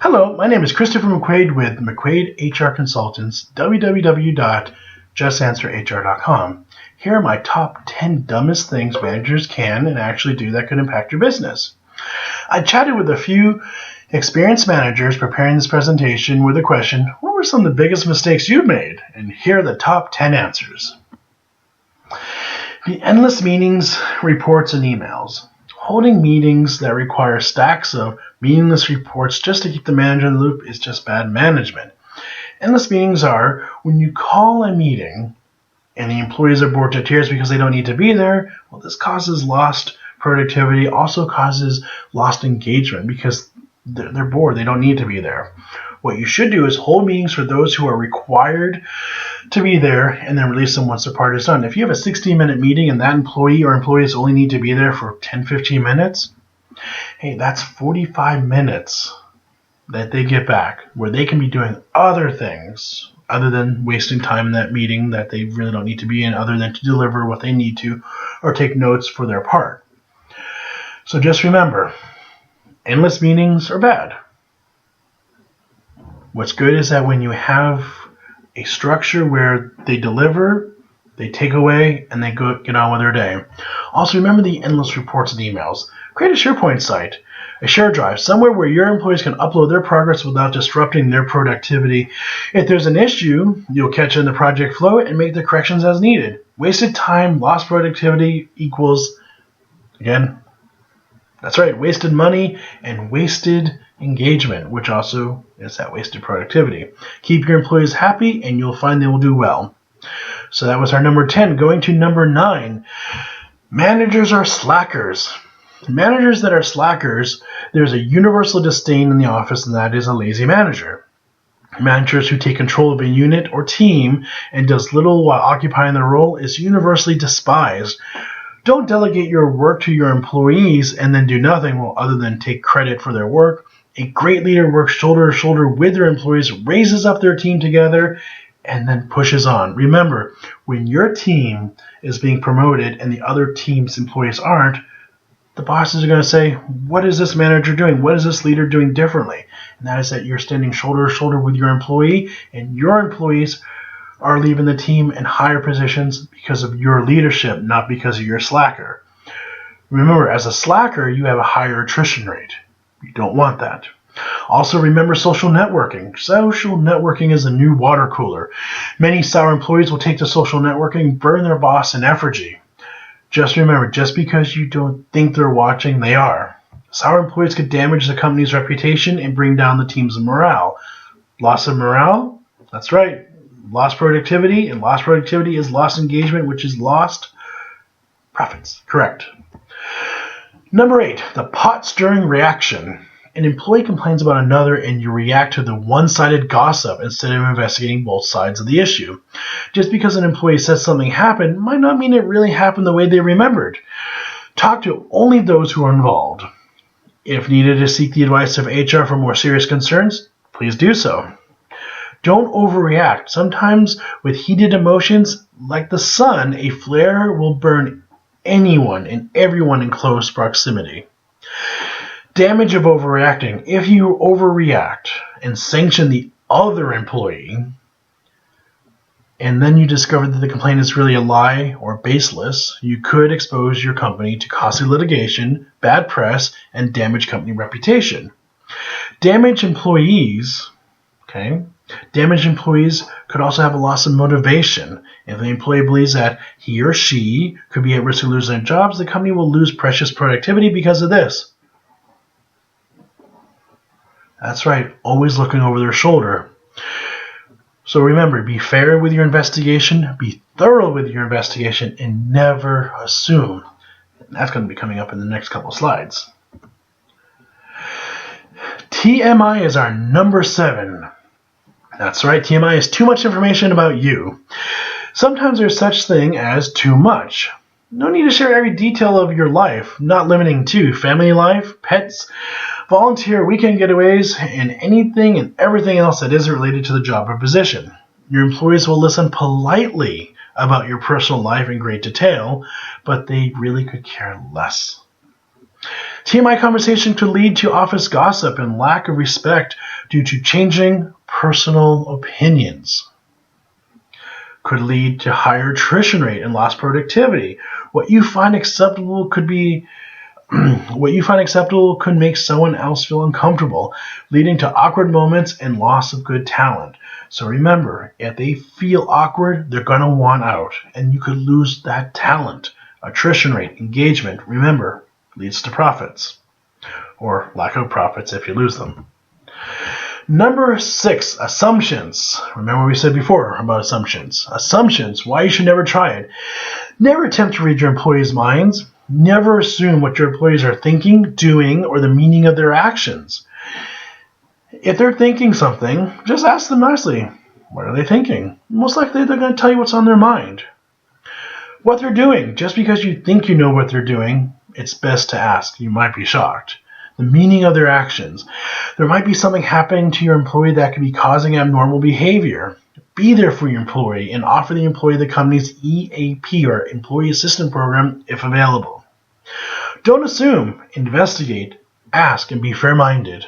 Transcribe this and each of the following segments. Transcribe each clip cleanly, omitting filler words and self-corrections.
Hello, my name is Christopher McQuaid with McQuaid HR Consultants, www.justanswerhr.com. Here are my top 10 dumbest things managers can and actually do that could impact your business. I chatted with a few experienced managers preparing this presentation with a question, what were some of the biggest mistakes you've made? And here are the top 10 answers. The endless meetings, reports, and emails. Holding meetings that require stacks of meaningless reports just to keep the manager in the loop is just bad management. Endless meetings are when you call a meeting and the employees are bored to tears because they don't need to be there. Well, this causes lost productivity, also causes lost engagement because they're bored. They don't need to be there. What you should do is hold meetings for those who are required to be there and then release them once the part is done. If you have a 60-minute meeting and that employee or employees only need to be there for 10-15 minutes, hey, that's 45 minutes that they get back where they can be doing other things other than wasting time in that meeting that they really don't need to be in, other than to deliver what they need to or take notes for their part. So just remember, endless meetings are bad. What's good is that when you have a structure where they deliver, they take away, and they get on with their day. Also, remember the endless reports and emails. Create a SharePoint site, a share drive, somewhere where your employees can upload their progress without disrupting their productivity. If there's an issue, you'll catch it in the project flow and make the corrections as needed. Wasted time, lost productivity equals, again, that's right, wasted money and wasted engagement, which also is that wasted productivity. Keep your employees happy and you'll find they will do well. So that was our number 10. Going to number 9, managers are slackers. Managers that are slackers, there's a universal disdain in the office, and that is a lazy manager. Managers who take control of a unit or team and does little while occupying their role is universally despised. Don't delegate your work to your employees and then do nothing other than take credit for their work. A great leader works shoulder to shoulder with their employees, raises up their team together, and then pushes on. Remember, when your team is being promoted and the other team's employees aren't, the bosses are going to say, what is this manager doing? What is this leader doing differently? And that is that you're standing shoulder to shoulder with your employee, and your employees are leaving the team in higher positions because of your leadership, not because of your slacker. Remember, as a slacker, you have a higher attrition rate. You don't want that. Also, remember social networking. Social networking is a new water cooler. Many sour employees will take to social networking, burn their boss in effigy. Just remember, just because you don't think they're watching, they are. Sour employees could damage the company's reputation and bring down the team's morale. Loss of morale? That's right. Lost productivity, and lost productivity is lost engagement, which is lost profits. Correct. Number 8, the pot stirring reaction. An employee complains about another and you react to the one-sided gossip instead of investigating both sides of the issue. Just because an employee says something happened might not mean it really happened the way they remembered. Talk to only those who are involved. If needed to seek the advice of HR for more serious concerns, please do so. Don't overreact. Sometimes with heated emotions, like the sun, a flare will burn anyone and everyone in close proximity. Damage of overreacting. If you overreact and sanction the other employee, and then you discover that the complaint is really a lie or baseless, you could expose your company to costly litigation, bad press, and damage company reputation. Damaged employees could also have a loss of motivation. If the employee believes that he or she could be at risk of losing their jobs, the company will lose precious productivity because of this. That's right, always looking over their shoulder. So remember, be fair with your investigation, be thorough with your investigation, and never assume. And that's going to be coming up in the next couple slides. TMI is our number 7. That's right, TMI is too much information about you. Sometimes there's such thing as too much. No need to share every detail of your life, not limiting to family life, pets, volunteer weekend getaways, and anything and everything else that isn't related to the job or position. Your employees will listen politely about your personal life in great detail, but they really could care less. TMI conversation could lead to office gossip and lack of respect due to changing personal opinions. Could lead to higher attrition rate and lost productivity. What you find acceptable could make someone else feel uncomfortable, leading to awkward moments and loss of good talent. So remember, if they feel awkward, they're going to want out, and you could lose that talent. Attrition rate, engagement, remember, leads to profits, or lack of profits if you lose them. Number 6, assumptions. Remember what we said before about assumptions. Assumptions, why you should never try it. Never attempt to read your employees' minds. Never assume what your employees are thinking, doing, or the meaning of their actions. If they're thinking something, just ask them nicely, what are they thinking? Most likely they're going to tell you what's on their mind. What they're doing, just because you think you know what they're doing, it's best to ask. You might be shocked. The meaning of their actions. There might be something happening to your employee that could be causing abnormal behavior. Be there for your employee and offer the employee the company's EAP or Employee Assistance Program if available. Don't assume, investigate, ask, and be fair-minded.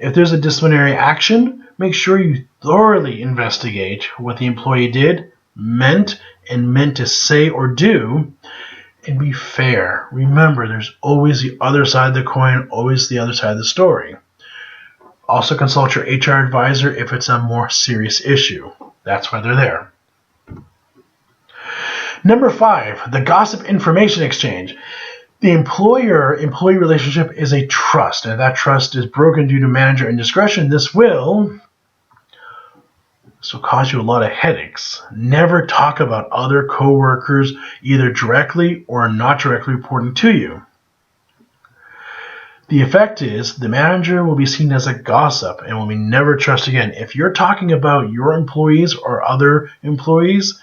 If there's a disciplinary action, make sure you thoroughly investigate what the employee did, meant to say or do, and be fair. Remember, there's always the other side of the coin, always the other side of the story. Also consult your HR advisor if it's a more serious issue. That's why they're there. Number 5, the gossip information exchange. The employer-employee relationship is a trust, and if that trust is broken due to manager indiscretion, this will cause you a lot of headaches. Never talk about other coworkers either directly or not directly reporting to you. The effect is the manager will be seen as a gossip and will be never trusted again. If you're talking about your employees or other employees,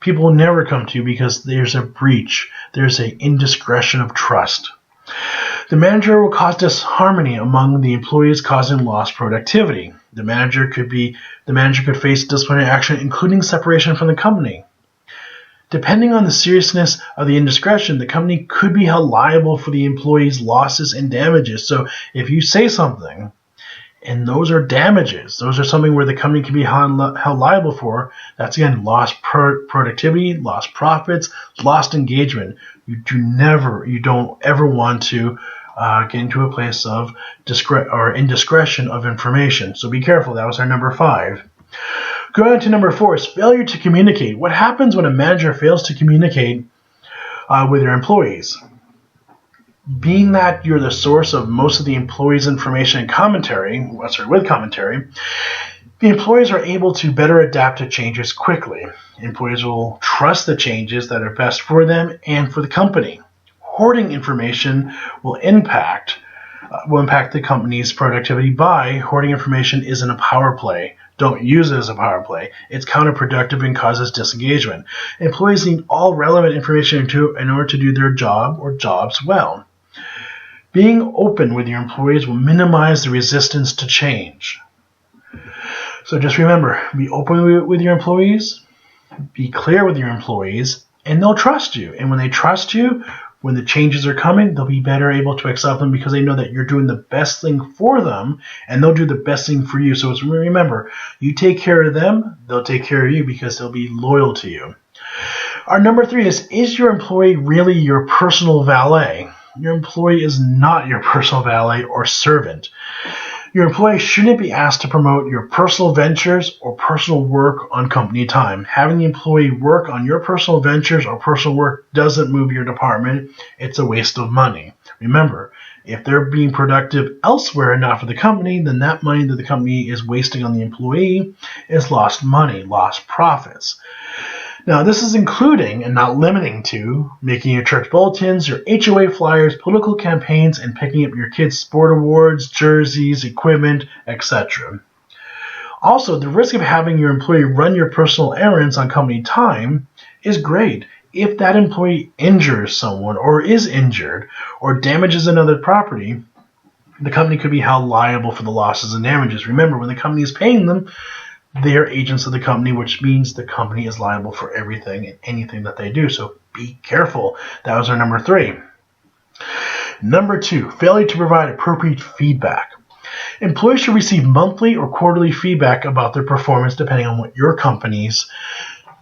people will never come to you because there's a breach. There's an indiscretion of trust. The manager will cause disharmony among the employees, causing lost productivity. The manager could face disciplinary action, including separation from the company. Depending on the seriousness of the indiscretion, the company could be held liable for the employee's losses and damages. So if you say something, and those are damages, those are something where the company can be held liable for, that's again lost productivity, lost profits, lost engagement. You don't ever want to get into a place of indiscretion of information. So be careful. That was our number 5. Going on to number 4 is failure to communicate. What happens when a manager fails to communicate with their employees? Being that you're the source of most of the employees' information and with commentary, the employees are able to better adapt to changes quickly. Employees will trust the changes that are best for them and for the company. Hoarding information will impact the company's productivity by hoarding information isn't a power play. Don't use it as a power play. It's counterproductive and causes disengagement. Employees need all relevant information in order to do their job or jobs well. Being open with your employees will minimize the resistance to change. So just remember, be open with your employees, be clear with your employees, and they'll trust you. And when they trust you, when the changes are coming, they'll be better able to accept them because they know that you're doing the best thing for them, and they'll do the best thing for you. So remember, you take care of them, they'll take care of you because they'll be loyal to you. Our number 3 is your employee really your personal valet? Your employee is not your personal valet or servant. Your employee shouldn't be asked to promote your personal ventures or personal work on company time. Having the employee work on your personal ventures or personal work doesn't move your department. It's a waste of money. Remember, if they're being productive elsewhere and not for the company, then that money that the company is wasting on the employee is lost money, lost profits. Now, this is including and not limiting to making your church bulletins, your HOA flyers, political campaigns, and picking up your kids' sport awards, jerseys, equipment, etc. Also, the risk of having your employee run your personal errands on company time is great. If that employee injures someone or is injured or damages another property, the company could be held liable for the losses and damages. Remember, when the company is paying them, they are agents of the company, which means the company is liable for everything and anything that they do. So be careful. That was our number 3. Number 2, failure to provide appropriate feedback. Employees should receive monthly or quarterly feedback about their performance depending on what your company's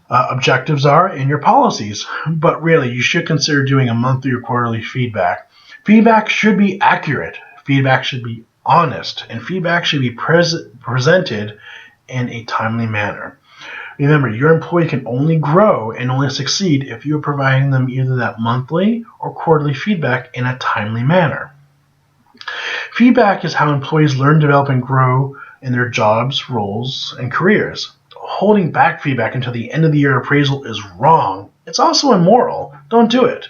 objectives are and your policies. But really, you should consider doing a monthly or quarterly feedback. Feedback should be accurate. Feedback should be honest. And feedback should be presented in a timely manner. Remember, your employee can only grow and only succeed if you are providing them either that monthly or quarterly feedback in a timely manner. Feedback is how employees learn, develop, and grow in their jobs, roles, and careers. Holding back feedback until the end of the year appraisal is wrong. It's also immoral. Don't do it.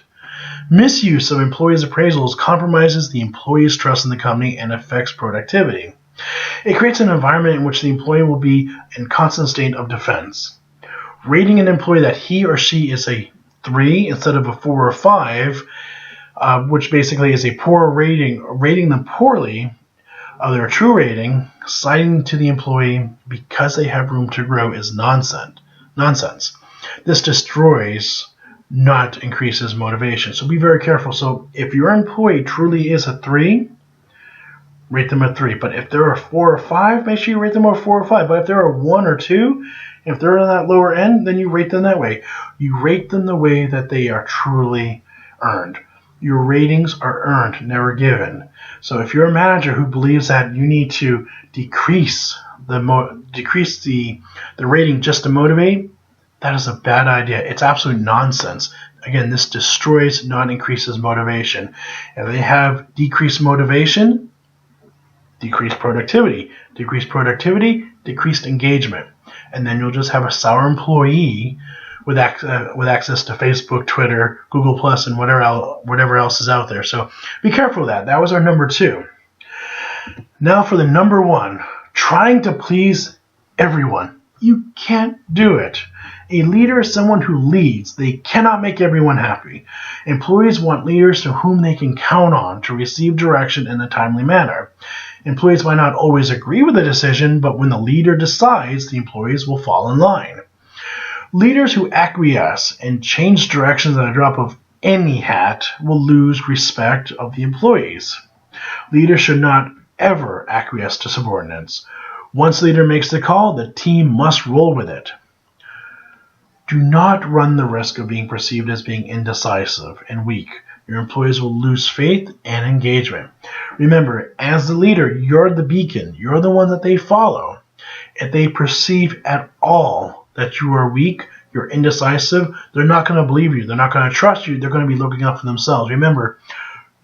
Misuse of employees' appraisals compromises the employee's trust in the company and affects productivity. It creates an environment in which the employee will be in constant state of defense. Rating an employee that he or she is a 3 instead of a 4 or 5, which basically is a poor rating, rating them poorly of their true rating, citing to the employee because they have room to grow is nonsense. This destroys, not increases motivation. So be very careful. So if your employee truly is a 3, rate them a 3. But if they're a 4 or 5, make sure you rate them a 4 or 5. But if they're a 1 or 2, if they're on that lower end, then you rate them that way. You rate them the way that they are truly earned. Your ratings are earned, never given. So if you're a manager who believes that you need to decrease the rating just to motivate, that is a bad idea. It's absolute nonsense. Again, this destroys, not increases motivation. If they have decreased motivation, decreased productivity. Decreased productivity, decreased engagement. And then you'll just have a sour employee with access to Facebook, Twitter, Google+, and whatever else is out there. So be careful of that. That was our number 2. Now for the number 1, trying to please everyone. You can't do it. A leader is someone who leads. They cannot make everyone happy. Employees want leaders to whom they can count on to receive direction in a timely manner. Employees might not always agree with the decision, but when the leader decides, the employees will fall in line. Leaders who acquiesce and change directions at a drop of any hat will lose respect of the employees. Leaders should not ever acquiesce to subordinates. Once the leader makes the call, the team must roll with it. Do not run the risk of being perceived as being indecisive and weak. Your employees will lose faith and engagement. Remember, as the leader, you're the beacon. You're the one that they follow. If they perceive at all that you are weak, you're indecisive, they're not going to believe you. They're not going to trust you. They're going to be looking out for themselves. Remember,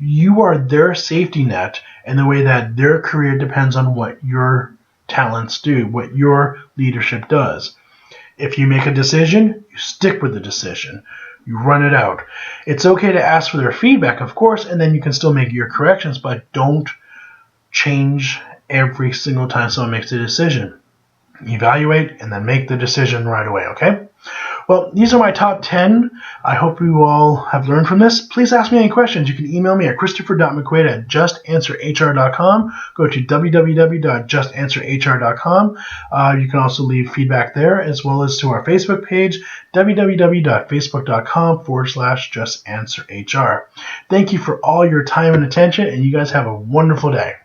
you are their safety net in the way that their career depends on what your talents do, what your leadership does. If you make a decision, you stick with the decision. You run it out. It's okay to ask for their feedback, of course, and then you can still make your corrections, but don't change every single time someone makes a decision. Evaluate and then make the decision right away, okay? Well, these are my top 10. I hope you all have learned from this. Please ask me any questions. You can email me at christopher.mcquaid@justanswerhr.com. Go to www.justanswerhr.com. You can also leave feedback there, as well as to our Facebook page, www.facebook.com/justanswerhr. Thank you for all your time and attention, and you guys have a wonderful day.